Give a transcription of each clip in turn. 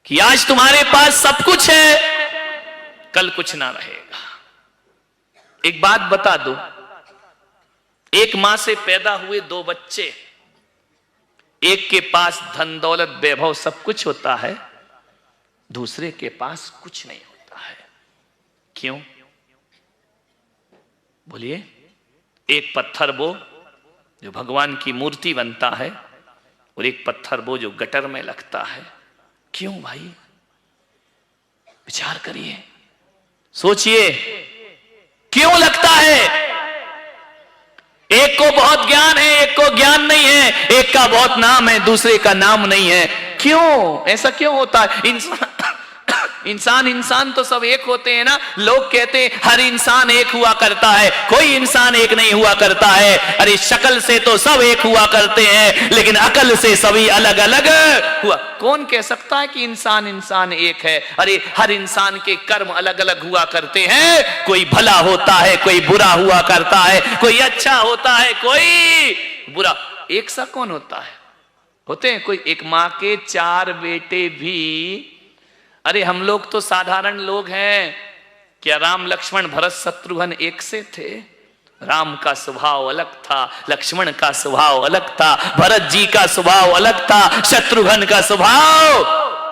कि आज तुम्हारे पास सब कुछ है, कल कुछ ना रहेगा। एक बात बता दो, एक मां से पैदा हुए दो बच्चे, एक के पास धन दौलत वैभव सब कुछ होता है, दूसरे के पास कुछ नहीं होता है। क्यों? बोलिए। एक पत्थर वो जो भगवान की मूर्ति बनता है, और एक पत्थर वो जो गटर में लगता है। क्यों भाई? विचार करिए, सोचिए, क्यों लगता है? एक को बहुत ज्ञान है, एक को ज्ञान नहीं है, एक का बहुत नाम है, दूसरे का नाम नहीं है। क्यों? ऐसा क्यों होता है? इंसान तो सब एक होते हैं ना। लोग कहते हैं हर इंसान एक हुआ करता है, कोई इंसान एक नहीं हुआ करता है। अरे शक्ल से तो सब एक हुआ करते हैं, लेकिन अकल से सभी अलग अलग हुआ। कौन कह सकता है कि इंसान एक है? अरे हर इंसान के कर्म अलग अलग हुआ करते हैं। कोई भला होता है, कोई बुरा हुआ करता है, कोई अच्छा होता है, कोई बुरा। एक सा कौन होता है? होते हैं कोई। एक मां के 4 बेटे भी। अरे हम लोग तो साधारण लोग हैं। क्या राम लक्ष्मण भरत शत्रुघ्न एक से थे? राम का स्वभाव अलग था, लक्ष्मण का स्वभाव अलग था, भरत जी का स्वभाव अलग था, शत्रुघ्न का स्वभाव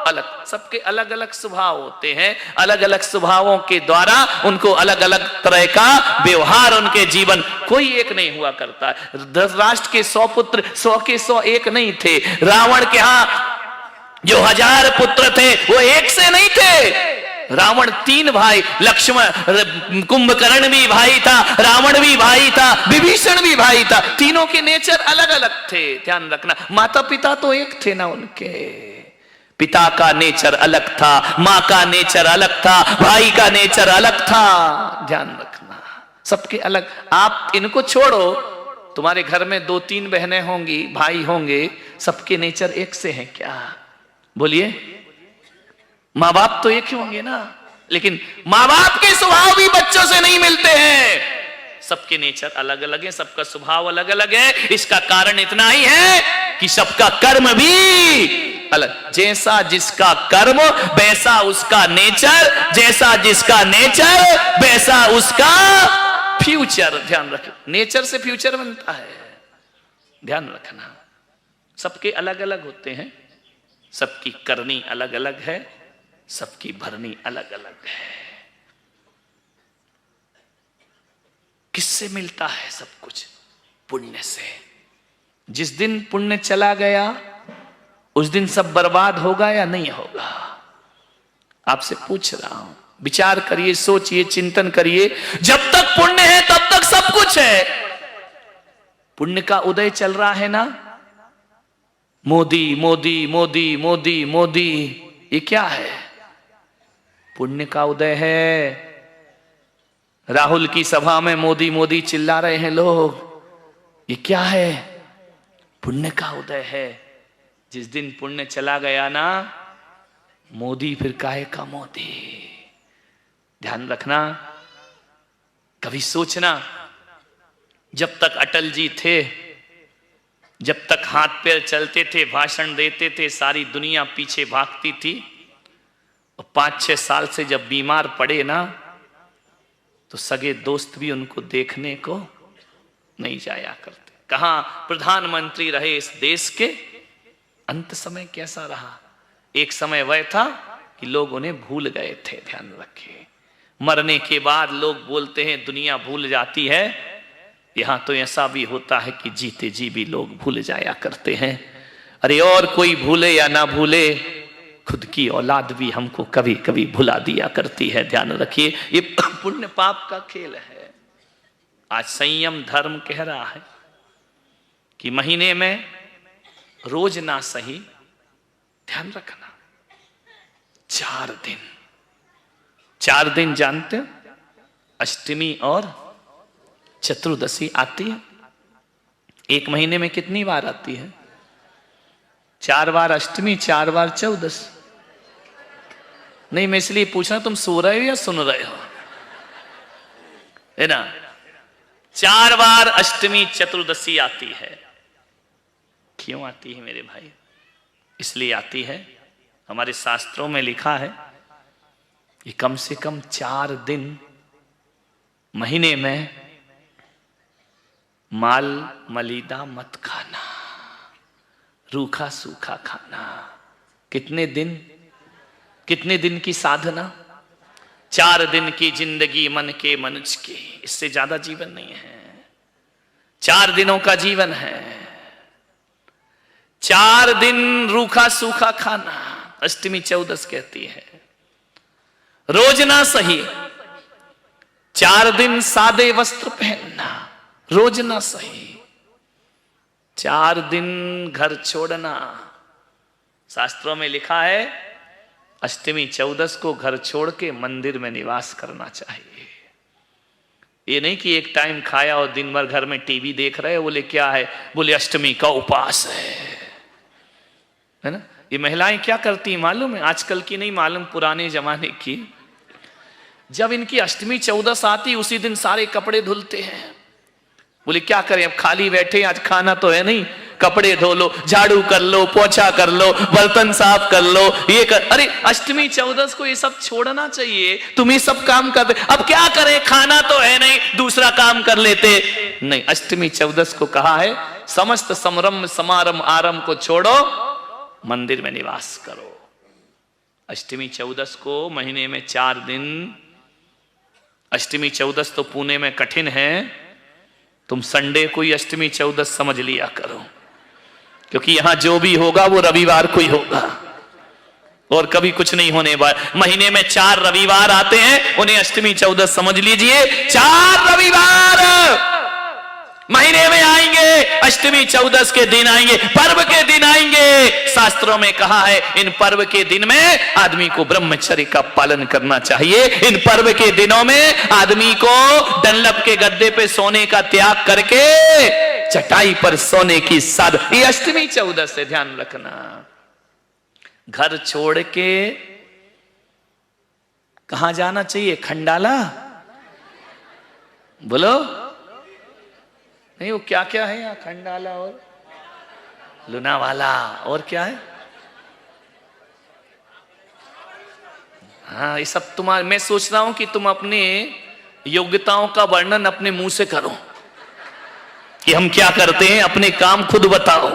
अलग। सबके अलग अलग स्वभाव होते हैं। अलग अलग स्वभावों के द्वारा उनको अलग अलग तरह का व्यवहार, उनके जीवन। कोई एक नहीं हुआ करता। धृतराष्ट्र के 100 पुत्र 100 के 100 एक नहीं थे। रावण के यहां जो 1000 पुत्र थे वो एक से नहीं थे। रावण 3 भाई, लक्ष्मण कुंभकर्ण भी भाई था, रावण भी भाई था, विभीषण भी भाई था। तीनों के नेचर अलग अलग थे। ध्यान रखना, माता पिता तो एक थे ना उनके। पिता का नेचर अलग था, माँ का नेचर अलग था, भाई का नेचर अलग था। ध्यान रखना, सबके अलग। आप इनको छोड़ो, तुम्हारे घर में 2-3 बहनें होंगी, भाई होंगे, सबके नेचर एक से हैं क्या? बोलिए। माँ बाप तो एक ही होंगे ना, लेकिन माँ बाप के स्वभाव भी बच्चों से नहीं मिलते हैं। सबके नेचर अलग अलग है, सबका स्वभाव अलग अलग है। इसका कारण इतना ही है कि सबका कर्म भी अलग। जैसा जिसका कर्म वैसा उसका नेचर, जैसा जिसका नेचर वैसा उसका फ्यूचर। ध्यान रखो, नेचर से फ्यूचर बनता है। ध्यान रखना, सबके अलग अलग होते हैं, सबकी करनी अलग अलग है, सबकी भरनी अलग अलग है। किससे मिलता है सब कुछ? पुण्य से। जिस दिन पुण्य चला गया उस दिन सब बर्बाद होगा या नहीं होगा? आपसे पूछ रहा हूं, विचार करिए, सोचिए, चिंतन करिए। जब तक पुण्य है तब तक सब कुछ है। पुण्य का उदय चल रहा है ना, मोदी मोदी मोदी मोदी मोदी, ये क्या है? पुण्य का उदय है। राहुल की सभा में मोदी मोदी चिल्ला रहे हैं लोग, ये क्या है? पुण्य का उदय है। जिस दिन पुण्य चला गया ना, मोदी फिर काहे का मोदी। ध्यान रखना, कभी सोचना, जब तक अटल जी थे, जब तक हाथ पैर चलते थे, भाषण देते थे, सारी दुनिया पीछे भागती थी। और 5-6 साल से जब बीमार पड़े ना, तो सगे दोस्त भी उनको देखने को नहीं जाया करते। कहां प्रधानमंत्री रहे इस देश के? अंत समय कैसा रहा? एक समय वह था कि लोग उन्हें भूल गए थे। ध्यान रखिए, मरने के बाद लोग बोलते हैं दुनिया भूल जाती है। यहां तो ऐसा भी होता है कि जीते जी भी लोग भूल जाया करते हैं। अरे और कोई भूले या ना भूले, खुद की औलाद भी हमको कभी कभी भुला दिया करती है। ध्यान रखिए, ये पुण्य पाप का खेल है। आज संयम धर्म कह रहा है कि महीने में रोज ना सही, ध्यान रखना, 4 दिन। 4 दिन जानते हो? अष्टमी और चतुर्दशी आती है। एक महीने में कितनी बार आती है? 4 बार अष्टमी, 4 बार चौदस। नहीं, मैं इसलिए पूछ रहा हूं, तुम सो रहे हो या सुन रहे हो? है ना? 4 बार अष्टमी चतुर्दशी आती है। क्यों आती है मेरे भाई? इसलिए आती है, हमारे शास्त्रों में लिखा है कि कम से कम 4 दिन महीने में माल मलीदा मत खाना, रूखा सूखा खाना। कितने दिन की साधना? 4 दिन की जिंदगी मन के मनुष्य की, इससे ज्यादा जीवन नहीं है। 4 दिनों का जीवन है। 4 दिन रूखा सूखा खाना। अष्टमी चौदस कहती है रोज ना सही, 4 दिन सादे वस्त्र पहनना, रोज ना सही। 4 दिन घर छोड़ना। शास्त्रों में लिखा है अष्टमी चौदस को घर छोड़ के मंदिर में निवास करना चाहिए। ये नहीं कि एक टाइम खाया और दिन भर घर में टीवी देख रहे हो, बोले क्या है, बोले अष्टमी का उपवास है ना। ये महिलाएं क्या करती मालूम है? आजकल की नहीं मालूम, पुराने जमाने की। जब इनकी अष्टमी चौदस आती उसी दिन सारे कपड़े धुलते हैं। बोले क्या करें, अब खाली बैठे, आज खाना तो है नहीं, कपड़े धो लो, झाड़ू कर लो, पोछा कर लो, बर्तन साफ कर लो, ये कर। अरे अष्टमी चौदस को ये सब छोड़ना चाहिए। तुम ये सब काम करते, अब क्या करें, खाना तो है नहीं, दूसरा काम कर लेते। नहीं, अष्टमी चौदस को कहा है समस्त समरम समारंभ आरंभ को छोड़ो, मंदिर में निवास करो। अष्टमी चौदस को महीने में 4 दिन। अष्टमी चौदस तो पुणे में कठिन है, तुम संडे को ही अष्टमी चौदस समझ लिया करो, क्योंकि यहां जो भी होगा वो रविवार को ही होगा और कभी कुछ नहीं होने वाला। महीने में 4 रविवार आते हैं, उन्हें अष्टमी चौदस समझ लीजिए। 4 रविवार महीने में आएंगे, अष्टमी चौदस के दिन आएंगे, पर्व के दिन आएंगे। शास्त्रों में कहा है इन पर्व के दिन में आदमी को ब्रह्मचर्य का पालन करना चाहिए। इन पर्व के दिनों में आदमी को डंलप के गद्दे पे सोने का त्याग करके चटाई पर सोने की साध। ये अष्टमी चौदस से ध्यान रखना। घर छोड़ के कहां जाना चाहिए? खंडाला बोलो। नहीं, वो क्या क्या है यहाँ? खंडाला और लुनावाला और क्या है? हाँ, ये सब तुम्हारे। मैं सोच रहा हूं कि तुम अपने योग्यताओं का वर्णन अपने मुंह से करो कि हम क्या करते हैं, अपने काम खुद बताओ।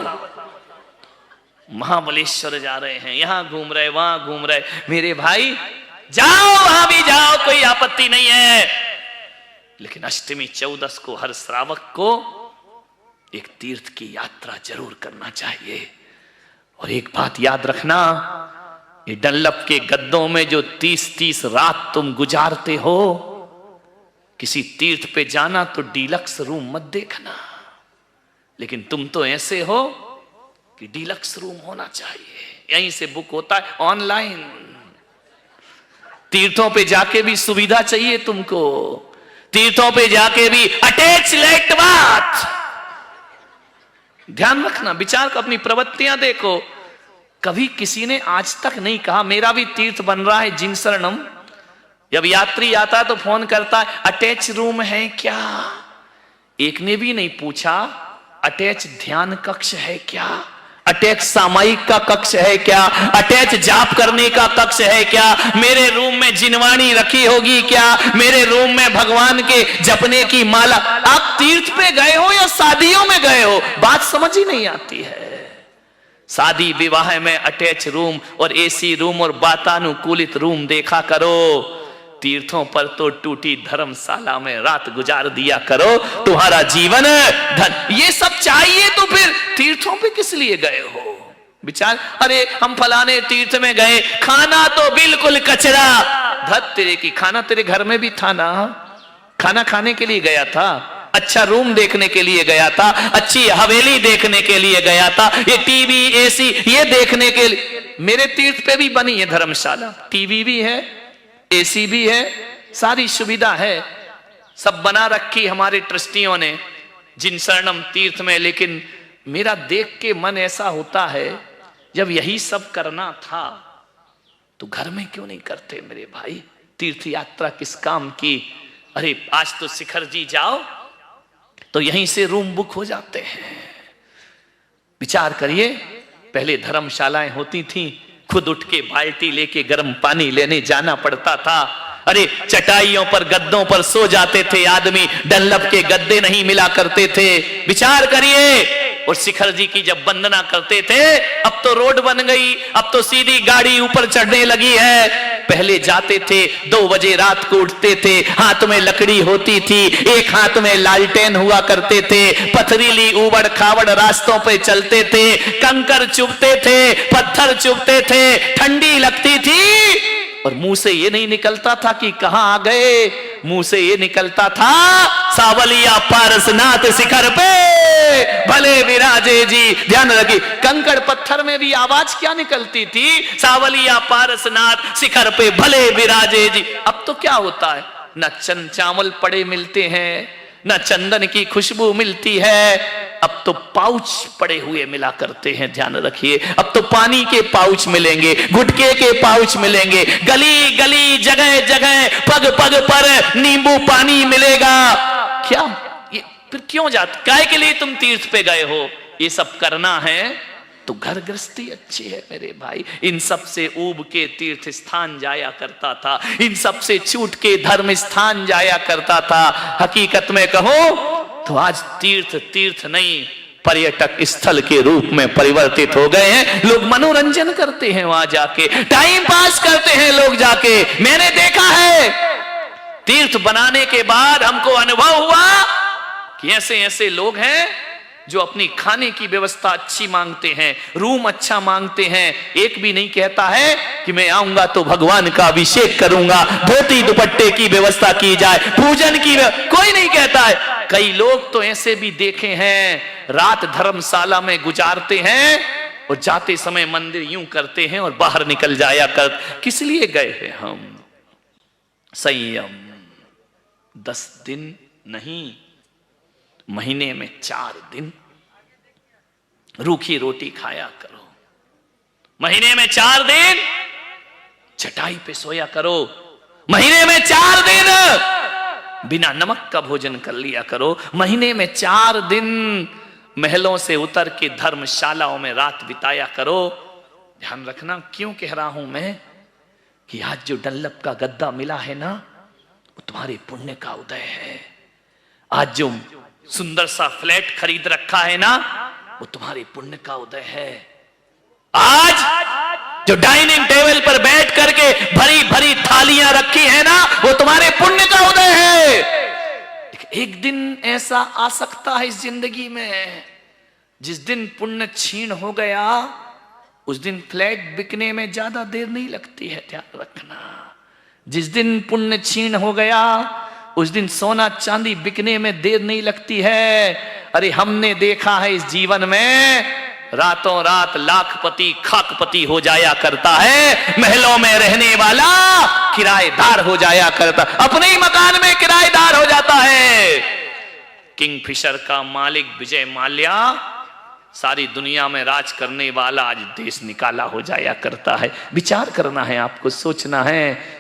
महाबलेश्वर जा रहे हैं, यहां घूम रहे, वहां घूम रहे। मेरे भाई जाओ, वहां भी जाओ, कोई आपत्ति नहीं है। लेकिन अष्टमी चौदस को हर श्रावक को एक तीर्थ की यात्रा जरूर करना चाहिए। और एक बात याद रखना, ये डंलप के गद्दों में जो 30-30 रात तुम गुजारते हो, किसी तीर्थ पे जाना तो डीलक्स रूम मत देखना। लेकिन तुम तो ऐसे हो कि डीलक्स रूम होना चाहिए। यहीं से बुक होता है ऑनलाइन। तीर्थों पे जाके भी सुविधा चाहिए तुमको। तीर्थों पे जाके भी अटैच लेट बात ध्यान रखना। विचार को, अपनी प्रवृत्तियां देखो। कभी किसी ने आज तक नहीं कहा मेरा भी तीर्थ बन रहा है जिन शरणम। जब यात्री आता है तो फोन करता है अटैच रूम है क्या। एक ने भी नहीं पूछा अटैच ध्यान कक्ष है क्या, अटैच सामायिक का कक्ष है क्या, अटैच जाप करने का कक्ष है क्या, मेरे रूम में जिनवाणी रखी होगी क्या, मेरे रूम में भगवान के जपने की माला। आप तीर्थ पे गए हो या शादियों में गए हो, बात समझ ही नहीं आती है। शादी विवाह में अटैच रूम और एसी रूम और वातानुकूलित रूम देखा करो। तीर्थों पर तो टूटी धर्मशाला में रात गुजार दिया करो। तुम्हारा जीवन धन ये सब चाहिए तो फिर तीर्थों पे किस लिए गए हो? विचार, अरे हम फलाने तीर्थ में गए, खाना तो बिल्कुल कचरा। धत तेरे की, खाना तेरे घर में भी था ना। खाना खाने के लिए गया था, अच्छा रूम देखने के लिए गया था, अच्छी हवेली देखने के लिए गया था, ये टीवी एसी ये देखने के लिए। मेरे तीर्थ पे भी बनी है धर्मशाला, टीवी भी है, एसी भी है, सारी सुविधा है, सब बना रखी हमारे ट्रस्टियों ने जिन शरणम तीर्थ में। लेकिन मेरा देख के मन ऐसा होता है जब यही सब करना था तो घर में क्यों नहीं करते मेरे भाई? तीर्थ यात्रा किस काम की? अरे आज तो शिखर जी जाओ तो यहीं से रूम बुक हो जाते हैं। विचार करिए, पहले धर्मशालाएं होती थी खुद उठ के बाल्टी लेके गर्म पानी लेने जाना पड़ता था। अरे चटाइयों पर गद्दों पर सो जाते थे आदमी, डनलप के गद्दे नहीं मिला करते थे। विचार करिए। और शिखर जी की जब वंदना करते थे, अब तो रोड बन गई, अब तो सीधी गाड़ी ऊपर चढ़ने लगी है। पहले जाते थे 2 बजे रात को उठते थे, हाथ में लकड़ी होती थी, एक हाथ में लालटेन हुआ करते थे, पथरीली उबड़ खाबड़ रास्तों पे चलते थे, कंकर चुभते थे, पत्थर चुभते थे, ठंडी लगती थी और मुंह से ये नहीं निकलता था कि कहां आ गए, मुंह से ये निकलता था सावलिया पारसनाथ शिखर पे भले विराजे जी। ध्यान रखिए, कंकड़ पत्थर में भी आवाज क्या निकलती थी, सावलिया पारसनाथ शिखर पे भले विराजे जी। अब तो क्या होता है, न चंद चावल पड़े मिलते हैं, न चंदन की खुशबू मिलती है, अब तो पाउच पड़े हुए मिला करते हैं। ध्यान रखिए, अब तो पानी के पाउच मिलेंगे, गुटके के पाउच मिलेंगे, गली गली जगह जगह पग पग पर नींबू पानी मिलेगा। क्या ये फिर क्यों जाते, काय के लिए तुम तीर्थ पे गए हो? ये सब करना है तो घर गृहस्थी अच्छी है मेरे भाई। इन सब से ऊब के तीर्थ स्थान जाया करता था, इन सब से छूट के धर्म स्थान जाया करता था। हकीकत में कहो तो आज तीर्थ नहीं, पर्यटक स्थल के रूप में परिवर्तित हो गए हैं। लोग मनोरंजन करते हैं वहां जाके, टाइम पास करते हैं लोग जाके। मैंने देखा है, तीर्थ बनाने के बाद हमको अनुभव हुआ कि ऐसे ऐसे लोग हैं जो अपनी खाने की व्यवस्था अच्छी मांगते हैं, रूम अच्छा मांगते हैं। एक भी नहीं कहता है कि मैं आऊंगा तो भगवान का अभिषेक करूंगा, धोती दुपट्टे की व्यवस्था की जाए, पूजन की कोई नहीं कहता है। कई लोग तो ऐसे भी देखे हैं, रात धर्मशाला में गुजारते हैं और जाते समय मंदिर यूं करते हैं और बाहर निकल जाया कर। किस लिए गए हैं हम? संयम। 10 दिन नहीं, महीने में 4 दिन रूखी रोटी खाया करो। महीने में 4 दिन चटाई पे सोया करो। महीने में 4 दिन बिना नमक का भोजन कर लिया करो। महीने में 4 दिन महलों से उतर के धर्मशालाओं में रात बिताया करो। ध्यान रखना, क्यों कह रहा हूं मैं कि आज जो डनलप का गद्दा मिला है ना, वो तुम्हारे पुण्य का उदय है। आज जो सुंदर सा फ्लैट खरीद रखा है ना, वो तुम्हारे पुण्य का उदय है। आज जो डाइनिंग टेबल पर बैठ करके भरी भरी थालियां रखी है ना, वो तुम्हारे पुण्य का उदय है। एक दिन ऐसा आ सकता है इस जिंदगी में, जिस दिन पुण्य छीन हो गया, उस दिन फ्लैट बिकने में ज्यादा देर नहीं लगती है। ध्यान रखना, जिस दिन पुण्य छीन हो गया, उस दिन सोना चांदी बिकने में देर नहीं लगती है। अरे हमने देखा है इस जीवन में, रातों रात लाखपति खाकपति हो जाया करता है, महलों में रहने वाला किराएदार हो जाया करता, अपने ही मकान में किराएदार हो जाता है। किंगफिशर का मालिक विजय माल्या सारी दुनिया में राज करने वाला आज देश निकाला हो जाया करता है। विचार करना है, आपको सोचना है।